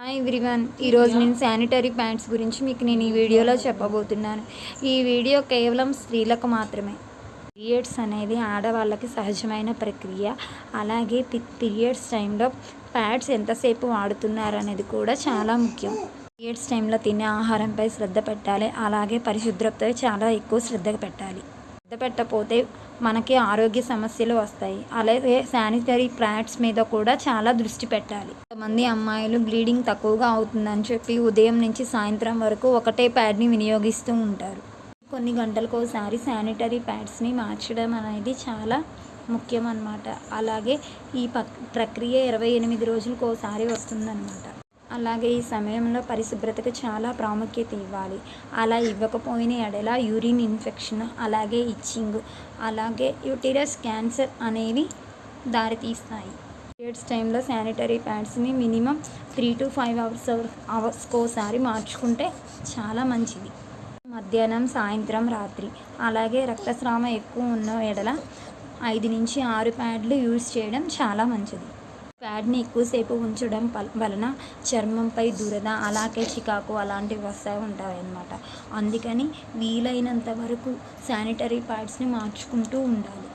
Hi everyone, ఈరోజు నేను sanitary pads గురించి మీకు ఈ వీడియోలో చెప్పబోతున్నాను. ఈ వీడియో కేవలం స్త్రీలకు మాత్రమే. పీరియడ్స్ అనేది ఆడవాళ్ళకి సహజమైన ప్రక్రియ. అలాగే పీరియడ్స్ టైంలో ప్యాడ్స్ ఎంతసేపు వాడుతున్నారు అనేది కూడా చాలా ముఖ్యం. పీరియడ్స్ టైంలో తినే ఆహారంపై శ్రద్ధ పెట్టాలి. అలాగే పరిశుభ్రతపై చాలా ఎక్కువ శ్రద్ధ పెట్టాలి. శ్రద్ధ పెట్టకపోతే మనకి ఆరోగ్య సమస్యలు వస్తాయి. అలాగే శానిటరీ ప్యాడ్స్ మీద కూడా చాలా దృష్టి పెట్టాలి. కొంతమంది అమ్మాయిలు బ్లీడింగ్ తక్కువగా అవుతుందని చెప్పి ఉదయం నుంచి సాయంత్రం వరకు ఒకటే ప్యాడ్ని వినియోగిస్తూ ఉంటారు. కొన్ని గంటలకు ఒకసారి శానిటరీ ప్యాడ్స్ని మార్చడం అనేది చాలా ముఖ్యం అన్నమాట. అలాగే ఈ ప్రక్రియ 28 రోజులకు ఒకసారి వస్తుందన్నమాట. అలాగే ఈ సమయంలో పరిశుభ్రతకు చాలా ప్రాముఖ్యత ఇవ్వాలి. అలా ఇవ్వకపోయిన ఎడల యూరిన్ ఇన్ఫెక్షన్, అలాగే ఇచ్చింగ్, అలాగే యూటరస్ క్యాన్సర్ అనేవి దారితీస్తాయి. పీరియడ్స్ టైంలో శానిటరీ ప్యాడ్స్ని మినిమం 3 to 5 అవర్స్కోసారి మార్చుకుంటే చాలా మంచిది. మధ్యాహ్నం, సాయంత్రం, రాత్రి. అలాగే రక్తస్రావం ఎక్కువ ఉన్న ఎడల 5 నుంచి 6 ప్యాడ్లు యూజ్ చేయడం చాలా మంచిది. ప్యాడ్ని ఎక్కువసేపు ఉంచడం వలన చర్మంపై దురద, అలాగే చికాకు అలాంటివి ఉంటాయి అన్నమాట. అందుకని వీలైనంత వరకు శానిటరీ ప్యాడ్స్ని మార్చుకుంటూ ఉండాలి.